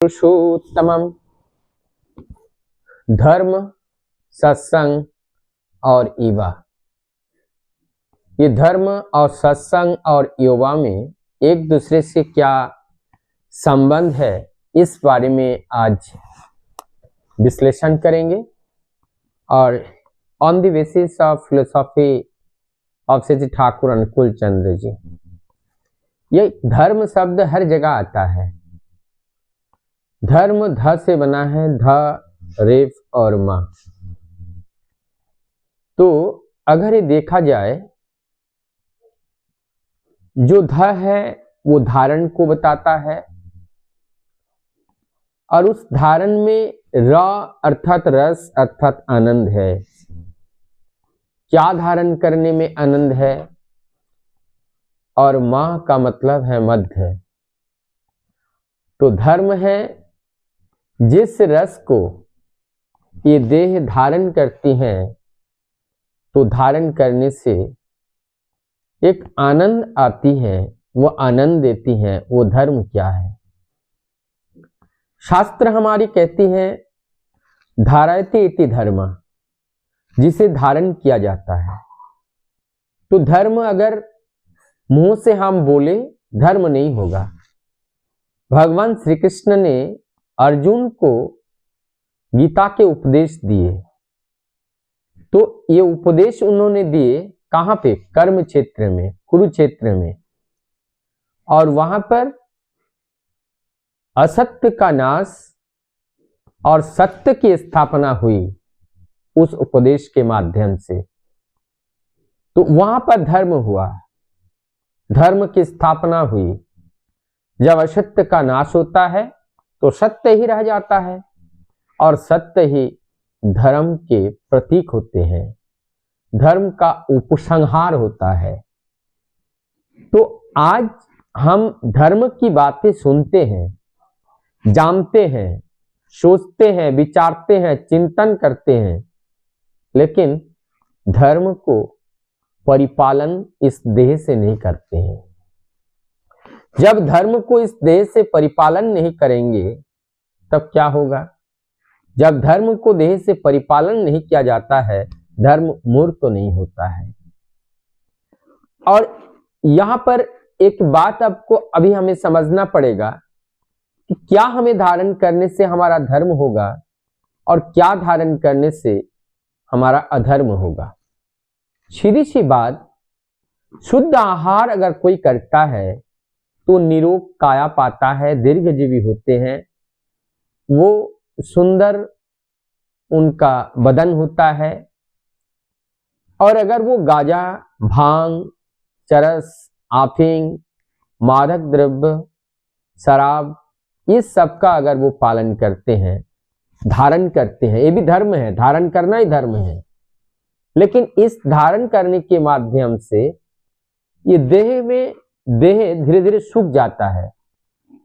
पुरुषोत्तमम। धर्म, सत्संग और युवा। ये धर्म और सत्संग और युवा में एक दूसरे से क्या संबंध है, इस बारे में आज विश्लेषण करेंगे। और on the basis of philosophy of Shri Thakur अनुकूल चंद्र जी, ये धर्म शब्द हर जगह आता है। धर्म ध से बना है, ध, रेफ और मां। तो अगर ये देखा जाए, जो ध है वो धारण को बताता है, और उस धारण में र अर्थात रस अर्थात आनंद है। क्या धारण करने में आनंद है? और मां का मतलब है मध्य। तो धर्म है जिस रस को ये देह धारण करती हैं, तो धारण करने से एक आनंद आती है, वो आनंद देती हैं। वो धर्म क्या है? शास्त्र हमारी कहती है धारयते इति धर्म, जिसे धारण किया जाता है। तो धर्म अगर मुंह से हम बोले, धर्म नहीं होगा। भगवान श्री कृष्ण ने अर्जुन को गीता के उपदेश दिए, तो ये उपदेश उन्होंने दिए कहां पे? कर्म क्षेत्र में, कुरुक्षेत्र में। और वहां पर असत्य का नाश और सत्य की स्थापना हुई उस उपदेश के माध्यम से। तो वहां पर धर्म हुआ, धर्म की स्थापना हुई। जब असत्य का नाश होता है तो सत्य ही रह जाता है, और सत्य ही धर्म के प्रतीक होते हैं, धर्म का उपसंहार होता है। तो आज हम धर्म की बातें सुनते हैं, जानते हैं, सोचते हैं, विचारते हैं, चिंतन करते हैं, लेकिन धर्म को परिपालन इस देह से नहीं करते हैं। जब धर्म को इस देह से परिपालन नहीं करेंगे, तब क्या होगा? जब धर्म को देह से परिपालन नहीं किया जाता है, धर्म मूर्त तो नहीं होता है। और यहां पर एक बात आपको अभी हमें समझना पड़ेगा कि क्या हमें धारण करने से हमारा धर्म होगा और क्या धारण करने से हमारा अधर्म होगा। सीधी सी बात, शुद्ध आहार अगर कोई करता है तो निरोग काया पाता है, दीर्घजीवी होते हैं, वो सुंदर उनका बदन होता है। और अगर वो गांजा, भांग, चरस, आफीम, मादक द्रव्य, शराब, इस सब का अगर वो पालन करते हैं, धारण करते हैं, ये भी धर्म है, धारण करना ही धर्म है। लेकिन इस धारण करने के माध्यम से ये देह धीरे धीरे सूख जाता है,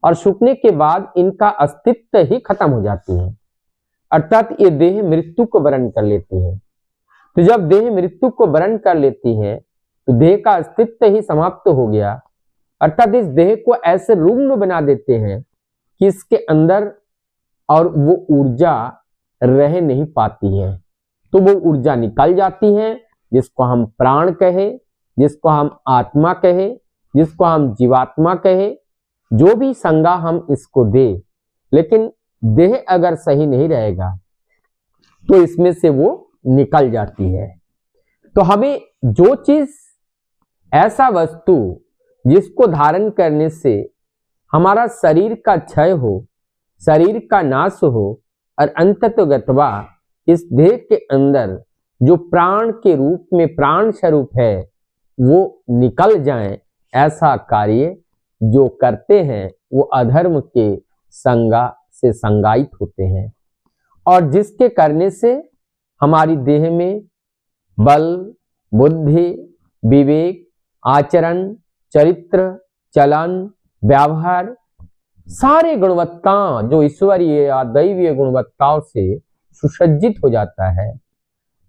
और सूखने के बाद इनका अस्तित्व ही खत्म हो जाती है, अर्थात ये देह मृत्यु को वरण कर लेती है। तो जब देह मृत्यु को वरण कर लेती है तो देह का अस्तित्व ही समाप्त हो गया, अर्थात इस देह को ऐसे रुग्ण बना देते हैं कि इसके अंदर और वो ऊर्जा रह नहीं पाती है। तो वो ऊर्जा निकल जाती है, जिसको हम प्राण कहे, जिसको हम आत्मा कहे, जिसको हम जीवात्मा कहे, जो भी संज्ञा हम इसको दे, लेकिन देह अगर सही नहीं रहेगा तो इसमें से वो निकल जाती है। तो हमें जो चीज, ऐसा वस्तु जिसको धारण करने से हमारा शरीर का क्षय हो, शरीर का नाश हो, और अंततोगत्वा इस देह के अंदर जो प्राण के रूप में प्राण स्वरूप है वो निकल जाए, ऐसा कार्य जो करते हैं वो अधर्म के संज्ञा से संज्ञायित होते हैं। और जिसके करने से हमारी देह में बल, बुद्धि, विवेक, आचरण, चरित्र, चलन, व्यवहार, सारे गुणवत्ताओं जो ईश्वरीय या दैवीय गुणवत्ताओं से सुसज्जित हो जाता है।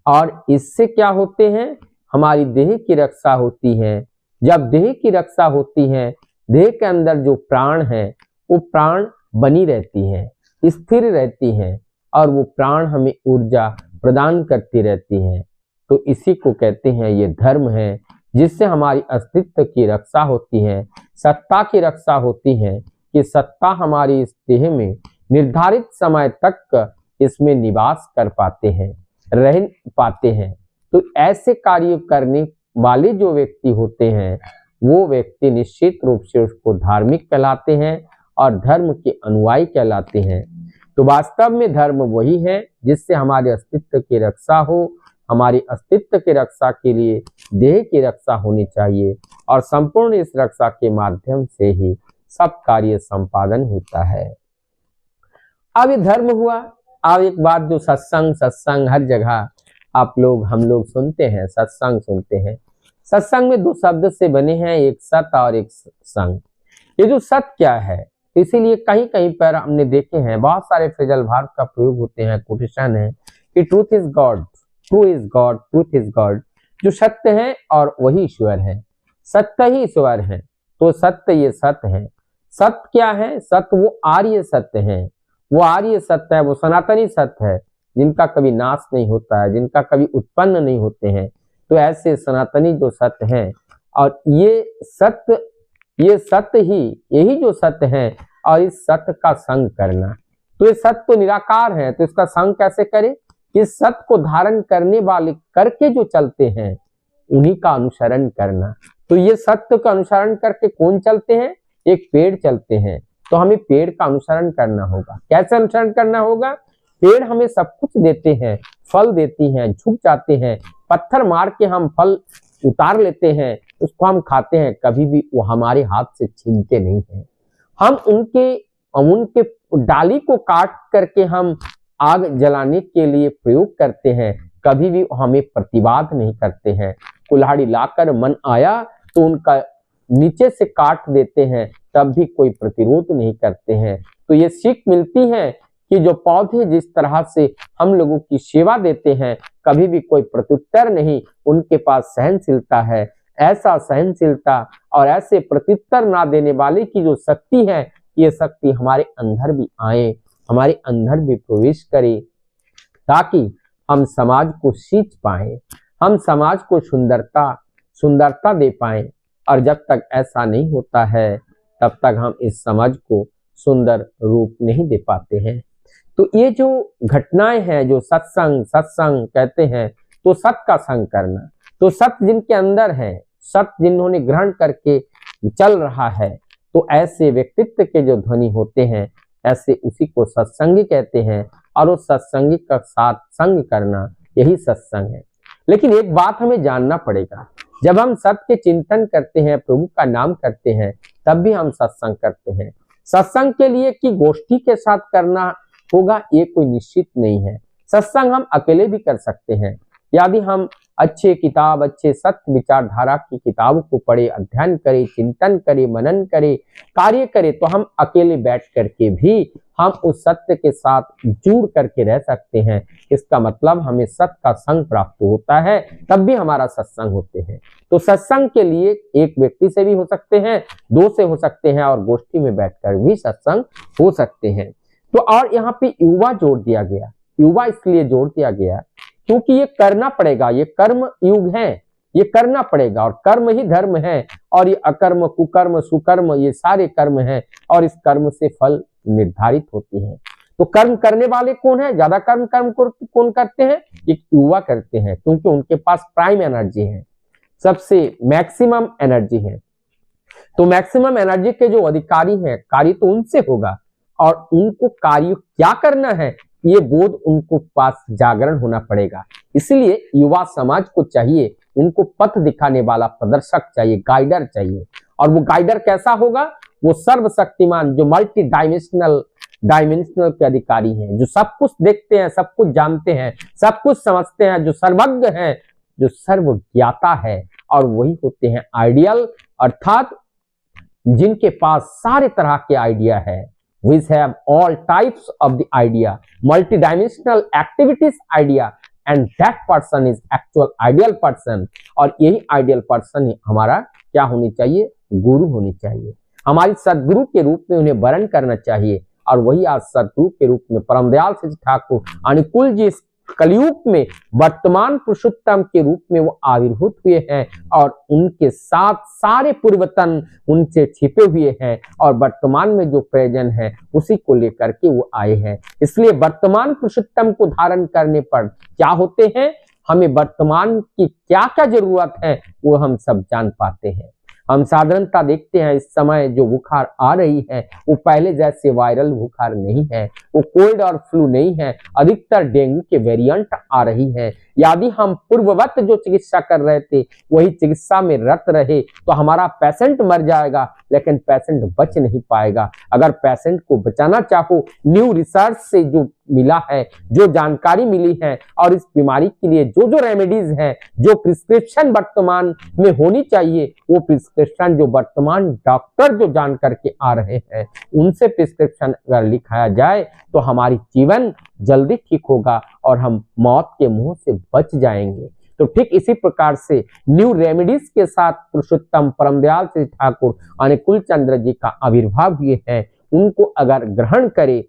और इससे क्या होते हैं? हमारी देह की रक्षा होती है। जब देह की रक्षा होती है, देह के अंदर जो प्राण है वो प्राण बनी रहती हैं, स्थिर रहती हैं और वो प्राण हमें ऊर्जा प्रदान करती रहती हैं। तो इसी को कहते हैं ये धर्म है, जिससे हमारी अस्तित्व की रक्षा होती है, सत्ता की रक्षा होती है कि सत्ता हमारी इस देह में निर्धारित समय तक इसमें निवास कर पाते हैं, रह पाते हैं। तो ऐसे कार्य करने वाले जो व्यक्ति होते हैं वो व्यक्ति निश्चित रूप से उसको धार्मिक कहलाते हैं और धर्म के अनुयायी कहलाते हैं। तो वास्तव में धर्म वही है जिससे हमारे अस्तित्व की रक्षा हो। हमारी अस्तित्व की रक्षा के लिए देह की रक्षा होनी चाहिए और संपूर्ण इस रक्षा के माध्यम से ही सब कार्य संपादन होता है। अब ये धर्म हुआ। अब एक बात, जो सत्संग हर जगह आप लोग हम लोग सुनते हैं, सत्संग सुनते हैं। सत्संग में दो शब्द से बने हैं, एक सत और एक संग। ये जो सत क्या है, इसीलिए कहीं कहीं पर हमने देखे हैं बहुत सारे फ्रेजल भार्व का प्रयोग होते हैं, कोटेशन है कि truth is God, true is God, truth is God. जो सत्य है और वही ईश्वर है, सत्य ही ईश्वर है। तो सत्य ये सत्य है। सत्य क्या है? सत्य वो आर्य सत्य है, वो आर्य सत्य है, वो सनातनी सत्य है, जिनका कभी नाश नहीं होता है, जिनका कभी उत्पन्न नहीं होते हैं। तो ऐसे सनातनी जो सत्य हैं, और ये सत्य ही, यही जो सत्य है, और इस सत्य का संग करना। तो ये सत्य तो निराकार है, तो इसका संग कैसे करें? इस सत्य को धारण करने वाले करके जो चलते हैं उन्हीं का अनुसरण करना। तो ये सत्य का अनुसरण करके कौन चलते हैं? एक पेड़ चलते हैं। तो हमें पेड़ का अनुसरण करना होगा। कैसे अनुसरण करना होगा? पेड़ हमें सब कुछ देते हैं, फल देती हैं, झुक जाते हैं, पत्थर मार के हम फल उतार लेते हैं, उसको हम खाते हैं, कभी भी वो हमारे हाथ से छीनते नहीं हैं। हम उनके डाली को काट करके हम आग जलाने के लिए प्रयोग करते हैं, कभी भी हमें प्रतिवाद नहीं करते हैं। कुल्हाड़ी लाकर मन आया तो उनका नीचे से काट देते हैं, तब भी कोई प्रतिरोध नहीं करते हैं। तो ये सीख मिलती है कि जो पौधे जिस तरह से हम लोगों की सेवा देते हैं, कभी भी कोई प्रत्युत्तर नहीं, उनके पास सहनशीलता है। ऐसा सहनशीलता और ऐसे प्रत्युत्तर ना देने वाले की जो शक्ति है, ये शक्ति हमारे अंदर भी आए, हमारे अंदर भी प्रवेश करे, ताकि हम समाज को सींच पाए, हम समाज को सुंदरता दे पाए। और जब तक ऐसा नहीं होता है, तब तक हम इस समाज को सुंदर रूप नहीं दे पाते हैं। तो ये जो घटनाएं हैं, जो सत्संग कहते हैं, तो सत्य का संग करना। तो सत्य जिनके अंदर है, सत्य जिन्होंने ग्रहण करके चल रहा है, तो ऐसे व्यक्तित्व के जो ध्वनि होते हैं, ऐसे उसी को सत्संगी कहते हैं। और उस सत्संगी का साथ संग करना, यही सत्संग है। लेकिन एक बात हमें जानना पड़ेगा, जब हम सत्य के चिंतन करते हैं, प्रभु का नाम करते हैं, तब भी हम सत्संग करते हैं। सत्संग के लिए कि गोष्ठी के साथ करना होगा, ये कोई निश्चित नहीं है। सत्संग हम अकेले भी कर सकते हैं। यदि हम अच्छे सत्य विचारधारा की किताब को पढ़े, अध्ययन करें, चिंतन करें, मनन करें, कार्य करें, तो हम अकेले बैठ करके भी हम उस सत्य के साथ जुड़ करके रह सकते हैं। इसका मतलब हमें सत्य का संग प्राप्त होता है, तब भी हमारा सत्संग होते हैं। तो सत्संग के लिए एक व्यक्ति से भी हो सकते हैं, दो से हो सकते हैं, और गोष्ठी में बैठकर भी सत्संग हो सकते हैं। तो और यहाँ पे युवा जोड़ दिया गया। युवा इसलिए जोड़ दिया गया क्योंकि ये करना पड़ेगा, ये कर्म युग है, ये करना पड़ेगा, और कर्म ही धर्म है। और ये अकर्म, कुकर्म, सुकर्म, ये सारे कर्म हैं, और इस कर्म से फल निर्धारित होती है। तो कर्म करने वाले कौन है? ज्यादा कर्म कौन करते हैं? ये युवा करते हैं, क्योंकि उनके पास प्राइम एनर्जी है, सबसे मैक्सिमम एनर्जी है। तो मैक्सिमम एनर्जी के जो अधिकारी हैं, कार्य तो उनसे होगा, और उनको कार्य क्या करना है, ये बोध उनको पास जागरण होना पड़ेगा। इसलिए युवा समाज को चाहिए, उनको पथ दिखाने वाला प्रदर्शक चाहिए, गाइडर चाहिए। और वो गाइडर कैसा होगा? वो सर्वशक्तिमान, जो मल्टी डायमेंशनल के अधिकारी हैं, जो सब कुछ देखते हैं, सब कुछ जानते हैं, सब कुछ समझते हैं, जो सर्वज्ञ हैं, जो सर्वज्ञाता है। और वही होते हैं आइडियल, अर्थात जिनके पास सारे तरह के आइडिया है। which have all types of the idea, multidimensional activities idea, and that person is actual ideal person। और यही आइडियल पर्सन हमारा क्या होनी चाहिए? गुरु होनी चाहिए। हमारी सदगुरु के रूप में उन्हें वर्ण करना चाहिए, और वही आज सतयुग के रूप में परमदयाल श्री ठाकुर अनुकूल जी कलयुग में वर्तमान पुरुषोत्तम के रूप में वो आविर्भूत हुए हैं और उनके साथ सारे पूर्वतन उनसे छिपे हुए हैं और वर्तमान में जो प्रेजेंट है उसी को लेकर के वो आए हैं। इसलिए वर्तमान पुरुषोत्तम को धारण करने पर क्या होते हैं, हमें वर्तमान की क्या क्या जरूरत है वो हम सब जान पाते हैं। हम साधारणता देखते हैं इस समय जो बुखार आ रही है वो पहले जैसे वायरल बुखार नहीं है, वो कोल्ड और फ्लू नहीं है, अधिकतर डेंगू के वेरिएंट आ रही है। यदि हम पूर्ववत जो चिकित्सा कर रहे थे वही चिकित्सा में रत रहे तो हमारा पेशेंट मर जाएगा लेकिन पेशेंट बच नहीं पाएगा। अगर पेशेंट को बचाना चाहो, न्यू रिसर्च से जो मिला है, जो जानकारी मिली है और इस बीमारी के लिए जो जो रेमेडीज हैं, जो प्रिस्क्रिप्शन वर्तमान में होनी चाहिए, वो प्रिस्क्रिप्शन जो वर्तमान डॉक्टर जो जान करके आ रहे हैं उनसे प्रिस्क्रिप्शन अगर लिखाया जाए तो हमारी जीवन जल्दी ठीक होगा और हम मौत के मुंह से बच जाएंगे। तो ठीक इसी प्रकार से न्यू रेमेडीज के साथ पुरुषोत्तम परमदयाल श्री ठाकुर अनुकूल चंद्र जी का आविर्भाव हुए हैं, उनको अगर ग्रहण करे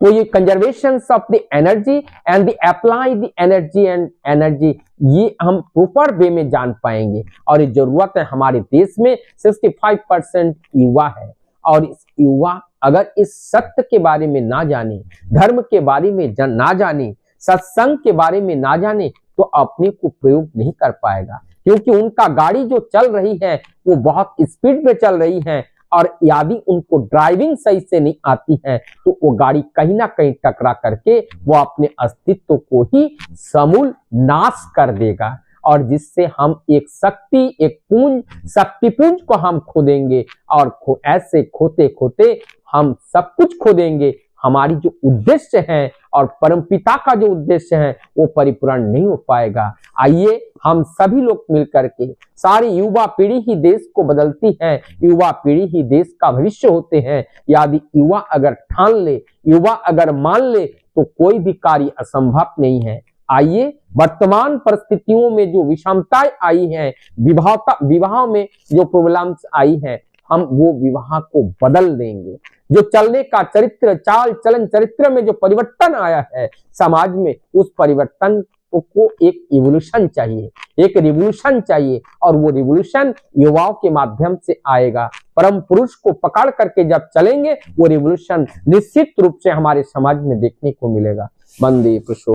तो ये conservation of the energy and the apply the energy and energy ये हम प्रॉपर वे में जान पाएंगे। और ये जरूरत है, हमारे देश में 65% युवा है और इस युवा अगर इस सत्य के बारे में ना जाने, धर्म के बारे में ना जाने, सत्संग के बारे में ना जाने तो अपने को प्रयोग नहीं कर पाएगा, क्योंकि उनका गाड़ी जो चल रही है वो बहुत स्पीड में चल रही है और यदि उनको ड्राइविंग सही से नहीं आती है तो वो गाड़ी कहीं ना कहीं टकरा करके वो अपने अस्तित्व को ही समूल नाश कर देगा और जिससे हम एक शक्ति, एक पुंज, शक्ति पुंज को हम खो देंगे और ऐसे खोते खोते हम सब कुछ खो देंगे। हमारी जो उद्देश्य है और परमपिता का जो उद्देश्य है वो परिपूर्ण नहीं हो पाएगा। आइए हम सभी लोग मिलकर के, सारी युवा पीढ़ी ही देश को बदलती है, युवा पीढ़ी ही देश का भविष्य होते हैं। यदि युवा अगर ठान ले, युवा अगर मान ले तो कोई भी कार्य असंभव नहीं है। आइए वर्तमान परिस्थितियों में जो विषमताएं आई हैं, विवाह में जो प्रॉब्लम्स आई हैं, हम वो विवाह को बदल देंगे। जो चलने का चरित्र, चाल चलन चरित्र में जो परिवर्तन आया है समाज में, उस परिवर्तन को एक इवोल्यूशन चाहिए, एक रिवोल्यूशन चाहिए और वो रिवोल्यूशन युवाओं के माध्यम से आएगा। परम पुरुष को पकड़ करके जब चलेंगे वो रिवोल्यूशन निश्चित रूप से हमारे समाज में देखने को मिलेगा। वंदे पुरुषोत्तम।